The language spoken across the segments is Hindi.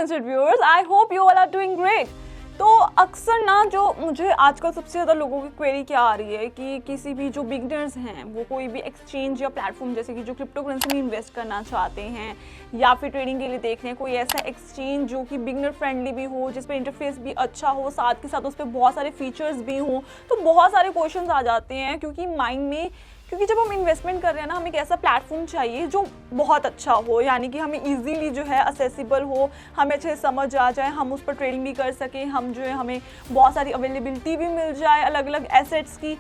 Uncensored viewers, I hope you all are doing great. तो अक्सर ना जो मुझे आजकल सबसे ज़्यादा लोगों की क्वेरी क्या आ रही है कि किसी भी जो बिगनर्स हैं वो कोई भी एक्सचेंज या प्लेटफॉर्म जैसे कि जो क्रिप्टो करेंसी में इन्वेस्ट करना चाहते हैं या फिर ट्रेडिंग के लिए देख रहे हैं कोई ऐसा एक्सचेंज जो कि बिगनर फ्रेंडली भी हो, जिस पर इंटरफेस भी अच्छा हो, साथ के साथ उस पर बहुत सारे फीचर्स भी हों। तो बहुत सारे क्वेश्चंस आ जाते हैं क्योंकि माइंड में, क्योंकि जब हम इन्वेस्टमेंट कर रहे हैं ना, हमें एक ऐसा प्लेटफॉर्म चाहिए जो बहुत अच्छा हो, यानी कि हमें इजीली जो है असेसिबल हो, हमें अच्छे से समझ आ जाए, हम उस पर ट्रेडिंग भी कर सकें, हम जो है हमें बहुत सारी अवेलेबिलिटी भी मिल जाए अलग अलग एसेट्स की।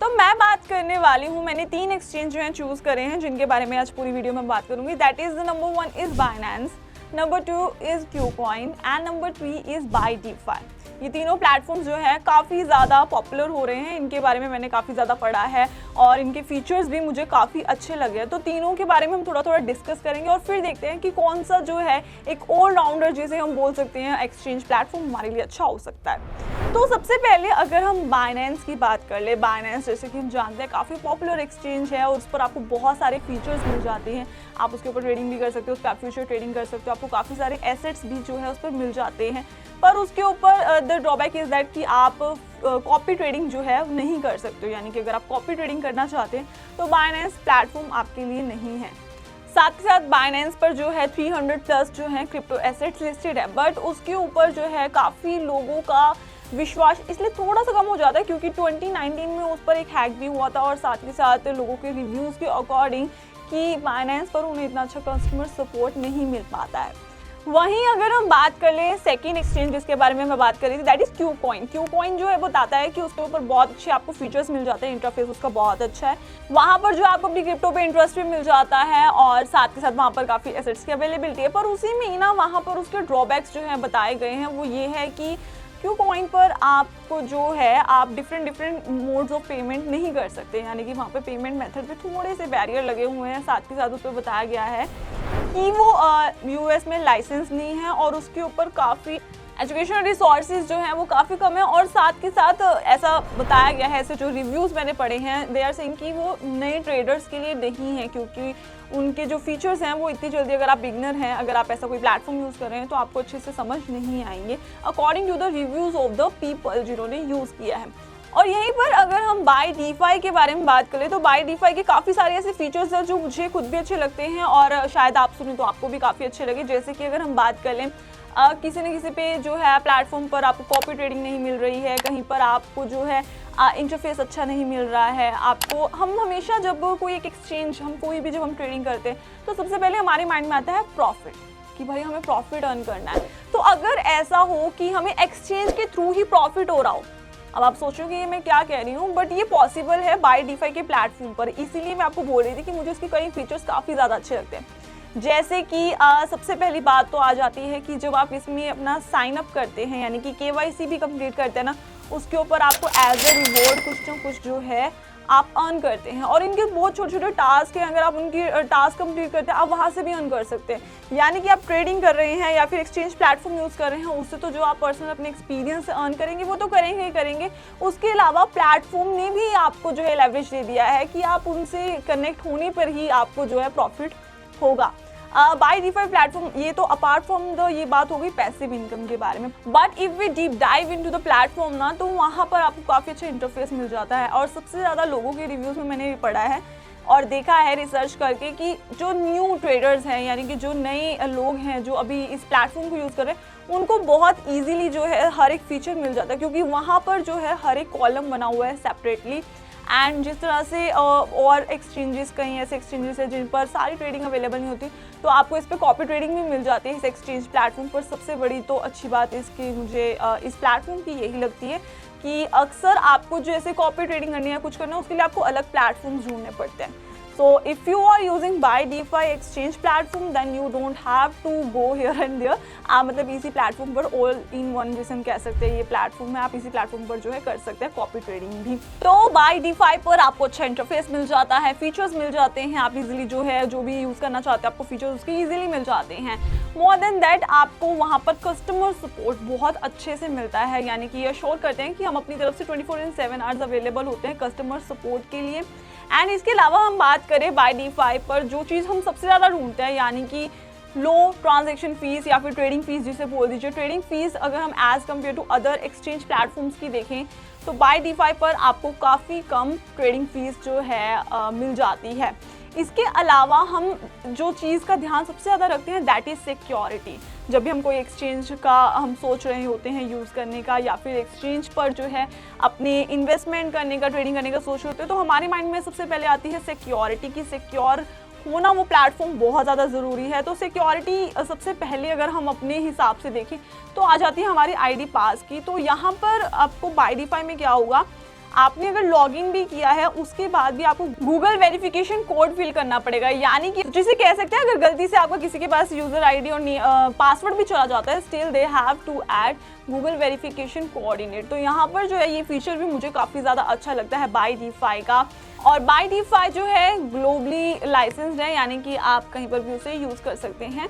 तो मैं बात करने वाली हूँ, मैंने 3 एक्सचेंज जो हैं चूज़ करे हैं जिनके बारे में आज पूरी वीडियो में बात करूँगी। That is the number 1 is Binance, number 2 is KuCoin and number 3 is BYDFi. ये तीनों प्लेटफॉर्म्स जो है काफ़ी ज़्यादा पॉपुलर हो रहे हैं, इनके बारे में मैंने काफ़ी ज़्यादा पढ़ा है और इनके फीचर्स भी मुझे काफ़ी अच्छे लगे हैं। तो तीनों के बारे में हम थोड़ा थोड़ा डिस्कस करेंगे और फिर देखते हैं कि कौन सा जो है एक ऑलराउंडर जिसे हम बोल सकते हैं एक्सचेंज प्लेटफॉर्म हमारे लिए अच्छा हो सकता है। तो सबसे पहले अगर हम बाइनेंस की बात कर ले, बाइनेंस जैसे कि हम जानते हैं काफ़ी पॉपुलर एक्सचेंज है और उस पर आपको बहुत सारे फीचर्स मिल जाते हैं। आप उसके ऊपर ट्रेडिंग भी कर सकते हो, उस पर आप फ्यूचर ट्रेडिंग कर सकते हो, आपको काफ़ी सारे एसेट्स भी जो है उस पर मिल जाते हैं। पर उसके ऊपर द ड्रॉबैक इज़ दैट कि आप कॉपी ट्रेडिंग जो है नहीं कर सकते हो, यानी कि अगर आप कॉपी ट्रेडिंग करना चाहते हैं तो बाइनेंस प्लेटफॉर्म आपके लिए नहीं है। साथ ही साथ बाइनेंस पर जो है 300 प्लस जो है क्रिप्टो एसेट्स लिस्टेड है, बट उसके ऊपर जो है काफ़ी लोगों का विश्वास इसलिए थोड़ा सा कम हो जाता है क्योंकि 2019 में उस पर एक हैक भी हुआ था और साथ ही साथ लोगों के रिव्यूज़ के अकॉर्डिंग कि बाइनेंस पर उन्हें इतना अच्छा कस्टमर सपोर्ट नहीं मिल पाता है। वहीं अगर हम बात कर लें सेकंड एक्सचेंज जिसके बारे में मैं बात कर रही थी, दैट इज़ क्यूकॉइन। क्यूकॉइन जो है बताता है कि उसके ऊपर बहुत अच्छे आपको फीचर्स मिल जाते हैं, इंटरफेस उसका बहुत अच्छा है, वहाँ पर जो आपको अपनी क्रिप्टो पे इंटरेस्ट भी मिल जाता है और साथ के साथ वहाँ पर काफ़ी एसेट्स की अवेलेबिलिटी है। पर उसी में ना वहाँ पर उसके ड्रॉबैक्स जो हैं बताए गए हैं, वो ये है कि क्यूकॉइन पर आपको जो है आप डिफरेंट मोड्स ऑफ पेमेंट नहीं कर सकते, यानी कि वहाँ पे पेमेंट मेथड पे थोड़े से बैरियर लगे हुए हैं। साथ ही साथ उस पर बताया गया है कि वो यूएस में लाइसेंस नहीं है और उसके ऊपर काफ़ी एजुकेशनल रिसोर्सेज जो हैं वो काफ़ी कम है। और साथ के साथ ऐसा बताया गया है, ऐसे जो रिव्यूज़ मैंने पढ़े हैं, दे आर सेइंग कि वो नए ट्रेडर्स के लिए नहीं है क्योंकि उनके जो फीचर्स हैं वो इतनी जल्दी, अगर आप बिगनर हैं, अगर आप ऐसा कोई प्लेटफॉर्म यूज़ कर रहे हैं तो आपको अच्छे से समझ नहीं आएंगे according to the reviews of the people जिन्होंने यूज़ किया है। और यहीं पर अगर हम बायडीफाई के बारे में बात करें तो बायडीफाई के काफ़ी सारे ऐसे फीचर्स हैं जो मुझे खुद भी अच्छे लगते हैं और शायद आप सुने तो आपको भी काफ़ी अच्छे लगे। जैसे कि अगर हम बात कर लें किसी न किसी पे जो है प्लेटफॉर्म पर आपको कॉपी ट्रेडिंग नहीं मिल रही है, कहीं पर आपको जो है इंटरफेस अच्छा नहीं मिल रहा है आपको, हम हमेशा जब कोई एक एक्सचेंज, हम कोई भी जब हम ट्रेडिंग करते हैं तो सबसे पहले हमारे माइंड में आता है प्रॉफिट, कि भाई हमें प्रॉफिट अर्न करना है। तो अगर ऐसा हो कि हमें एक्सचेंज के थ्रू ही प्रॉफिट हो रहा हो, अब आप सोचोगे ये मैं क्या कह रही हूँ, बट ये पॉसिबल है बायडीफाई के प्लेटफॉर्म पर। इसीलिए मैं आपको बोल रही थी कि मुझे उसके कई फीचर्स काफ़ी ज़्यादा अच्छे लगते हैं। जैसे कि सबसे पहली बात तो आ जाती है कि जब आप इसमें अपना साइन अप करते हैं, यानी कि केवाईसी भी कंप्लीट करते हैं ना, उसके ऊपर आपको एज ए रिवॉर्ड कुछ ना कुछ जो है आप अर्न करते हैं। और इनके बहुत छोटे छोटे टास्क हैं, अगर आप उनकी टास्क कंप्लीट करते हैं आप वहाँ से भी अर्न कर सकते हैं। यानी कि आप ट्रेडिंग कर रहे हैं या फिर एक्सचेंज प्लेटफॉर्म यूज़ कर रहे हैं, उससे तो जो आप पर्सनल अपने एक्सपीरियंस से अर्न करेंगे वो तो करेंगे ही करेंगे। उसके अलावा प्लेटफॉर्म ने भी आपको जो है लेवरेज दे दिया है कि आप उनसे कनेक्ट होने पर ही आपको जो है प्रॉफिट होगा। बायडीफाई प्लेटफॉर्म, ये तो अपार्ट फ्रॉम द ये बात हो गई पैसिव इनकम के बारे में, but if we deep dive into the platform ना, तो वहाँ पर आपको काफ़ी अच्छा इंटरफेस मिल जाता है। और सबसे ज़्यादा लोगों के रिव्यूज़ में मैंने भी पढ़ा है और देखा है रिसर्च करके कि जो न्यू ट्रेडर्स हैं, यानी कि जो नए लोग हैं जो अभी इस प्लेटफॉर्म को यूज़ कर रहे हैं, उनको बहुत ईजीली जो है हर एक फीचर मिल जाता है क्योंकि वहाँ पर जो है हर एक कॉलम बना हुआ है सेपरेटली। एंड जिस तरह से और एक्सचेंजेस, कई ऐसे एक्सचेंजेस हैं जिन पर सारी ट्रेडिंग अवेलेबल नहीं होती, तो आपको इस पर कॉपी ट्रेडिंग भी मिल जाती है इस एक्सचेंज प्लेटफॉर्म पर। सबसे बड़ी तो अच्छी बात इसकी मुझे इस प्लेटफॉर्म की यही लगती है कि अक्सर आपको जो ऐसे कॉपी ट्रेडिंग करनी है, कुछ करना है, उसके लिए आपको अलग प्लेटफॉर्म्स ढूंढने पड़ते हैं। So if you are using बायडीफाई exchange platform, then you don't have to go here and there। मतलब इसी प्लेटफॉर्म पर ऑल इन वन जिसे हम कह सकते हैं ये प्लेटफॉर्म है, आप इसी प्लेटफॉर्म पर जो है कर सकते हैं कॉपी ट्रेडिंग भी। तो बायडीफाई पर आपको अच्छा इंटरफेस मिल जाता है, फीचर्स मिल जाते हैं, आप इजीली जो है जो भी यूज़ करना चाहते हैं आपको फीचर्स उसके इजीली मिल जाते हैं। मोर देन दैट आपको वहाँ पर कस्टमर सपोर्ट बहुत अच्छे से मिलता है, यानी कि ये श्योर करते हैं कि हम अपनी तरफ से 24/7 आवर्स अवेलेबल होते हैं कस्टमर सपोर्ट के लिए। एंड इसके अलावा हम बात करें बायडीफाई पर जो चीज़ हम सबसे ज़्यादा ढूंढते हैं, यानी कि लो ट्रांजैक्शन फीस या फिर ट्रेडिंग फीस जिसे बोल दीजिए। ट्रेडिंग फीस अगर हम as compare to other exchange platforms की देखें तो बाय डीफाई पर आपको काफ़ी कम ट्रेडिंग फीस जो है मिल जाती है। इसके अलावा हम जो चीज़ का ध्यान सबसे ज़्यादा रखते हैं दैट इज़ सिक्योरिटी। जब भी हम कोई एक्सचेंज का हम सोच रहे होते हैं यूज़ करने का या फिर एक्सचेंज पर जो है अपने इन्वेस्टमेंट करने का, ट्रेडिंग करने का सोच रहे होते हैं, तो हमारे माइंड में सबसे पहले आती है सिक्योरिटी की सिक्योर होना वो प्लेटफॉर्म बहुत ज़्यादा ज़रूरी है। तो सिक्योरिटी सबसे पहले अगर हम अपने हिसाब से देखें तो आ जाती है हमारी आईडी पास की। तो यहाँ पर आपको बाय डीफाई में क्या होगा, आपने अगर लॉगिन भी किया है उसके बाद भी आपको गूगल वेरिफिकेशन कोड फिल करना पड़ेगा, यानी कि जिसे कह सकते हैं अगर गलती से आपका किसी के पास यूजर आईडी और पासवर्ड भी चला जाता है still they have to add Google verification coordinate. तो यहाँ पर जो है ये फीचर भी मुझे काफ़ी ज़्यादा अच्छा लगता है बाय डीफाई का। और बाय डीफाई जो है ग्लोबली लाइसेंस्ड है, यानी कि आप कहीं पर भी उसे यूज़ कर सकते हैं,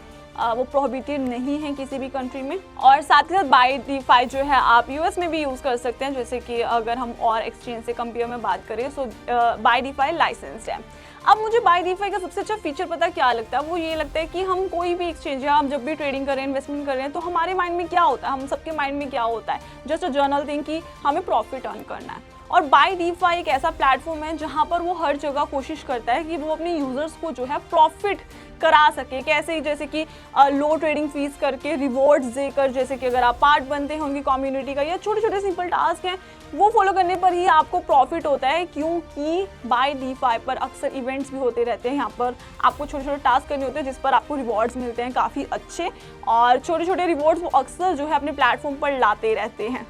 वो प्रोहिबिटेड नहीं है किसी भी कंट्री में। और साथ ही साथ बाय डीफाई जो है आप यूएस में भी यूज़ कर सकते हैं, जैसे कि अगर हम और एक्सचेंज से कंपेयर में बात करें। सो बाय डीफाई लाइसेंस्ड है। अब मुझे बाय डीफाई का सबसे अच्छा फीचर पता क्या लगता है, वो ये लगता है कि हम कोई भी एक्सचेंज है, हम जब भी ट्रेडिंग करें, इन्वेस्टमेंट कर रहे हैं, तो हमारे माइंड में क्या होता है, हम सबके माइंड में क्या होता है, जस्ट अ जर्नल थिंग कि हमें प्रॉफिट अर्न करना है। और बाय डीफाई एक ऐसा प्लेटफॉर्म है जहाँ पर वो हर जगह कोशिश करता है कि वो अपने यूजर्स को जो है प्रॉफिट करा सके। कैसे, जैसे कि लो ट्रेडिंग फीस करके, रिवॉर्ड्स देकर, जैसे कि अगर आप पार्ट बनते हैं उनकी कम्युनिटी का, या छोटे छोटे सिंपल टास्क हैं वो फॉलो करने पर ही आपको प्रॉफिट होता है। क्योंकि बाय डीफाई पर अक्सर इवेंट्स भी होते रहते हैं, यहाँ पर आपको छोटे छोटे टास्क करने होते हैं जिस पर आपको रिवॉर्ड्स मिलते हैं काफ़ी अच्छे, और छोटे छोटे रिवॉर्ड्स वो अक्सर जो है अपने प्लेटफॉर्म पर लाते रहते हैं।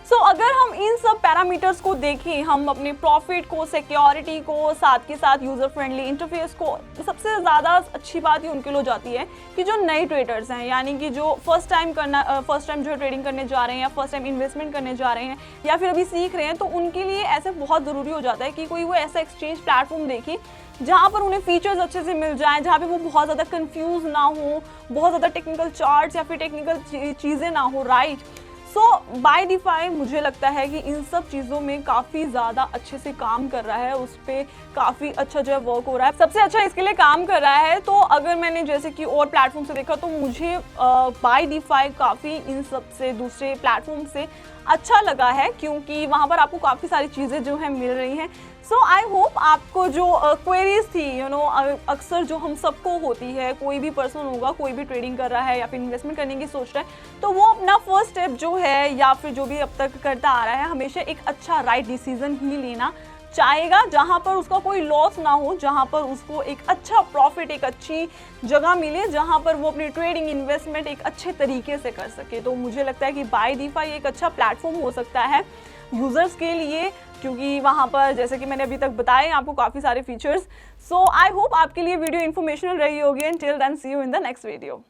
सो अगर हम इन सब पैरामीटर्स को देखें, हम अपने प्रॉफिट को, सिक्योरिटी को, साथ के साथ यूज़र फ्रेंडली इंटरफेस को, सबसे ज़्यादा अच्छी बात ये उनके लिए हो जाती है कि जो नए ट्रेडर्स हैं, यानी कि जो फर्स्ट टाइम जो है ट्रेडिंग करने जा रहे हैं या फर्स्ट टाइम इन्वेस्टमेंट करने जा रहे हैं या फिर अभी सीख रहे हैं, तो उनके लिए ऐसे बहुत ज़रूरी हो जाता है कि कोई वो ऐसा एक्सचेंज प्लेटफॉर्म देखे जहाँ पर उन्हें फीचर्स अच्छे से मिल जाएं, जहाँ पे वो बहुत ज़्यादा कंफ्यूज ना हो, बहुत ज़्यादा टेक्निकल चार्ट्स या फिर टेक्निकल चीज़ें ना हो, राइट। सो बाय डीफाई मुझे लगता है कि इन सब चीज़ों में काफ़ी ज़्यादा अच्छे से काम कर रहा है, उस पर काफ़ी अच्छा जो है वर्क हो रहा है, सबसे अच्छा इसके लिए काम कर रहा है। तो अगर मैंने जैसे कि और प्लेटफॉर्म से देखा तो मुझे बाय डीफाई काफ़ी इन सब से, दूसरे प्लेटफॉर्म से अच्छा लगा है, क्योंकि वहाँ पर आपको काफ़ी सारी चीज़ें जो है मिल रही हैं। सो आई होप आपको जो क्वेरीज थी, अक्सर जो हम सबको होती है, कोई भी पर्सन होगा, कोई भी ट्रेडिंग कर रहा है या फिर इन्वेस्टमेंट करने की सोच रहा है, तो वो अपना फर्स्ट स्टेप जो है या फिर जो भी अब तक करता आ रहा है, हमेशा एक अच्छा राइट डिसीजन ही लेना चाहेगा, जहाँ पर उसका कोई लॉस ना हो, जहाँ पर उसको एक अच्छा प्रॉफिट, एक अच्छी जगह मिले, जहाँ पर वो अपनी ट्रेडिंग, इन्वेस्टमेंट एक अच्छे तरीके से कर सके। तो मुझे लगता है कि बाय डीफाई एक अच्छा प्लेटफॉर्म हो सकता है यूजर्स के लिए, क्योंकि वहाँ पर जैसे कि मैंने अभी तक बताए आपको काफ़ी सारे फीचर्स। सो आई होप आपके लिए वीडियो इन्फॉर्मेशनल रही होगी। And till then see you in the next video.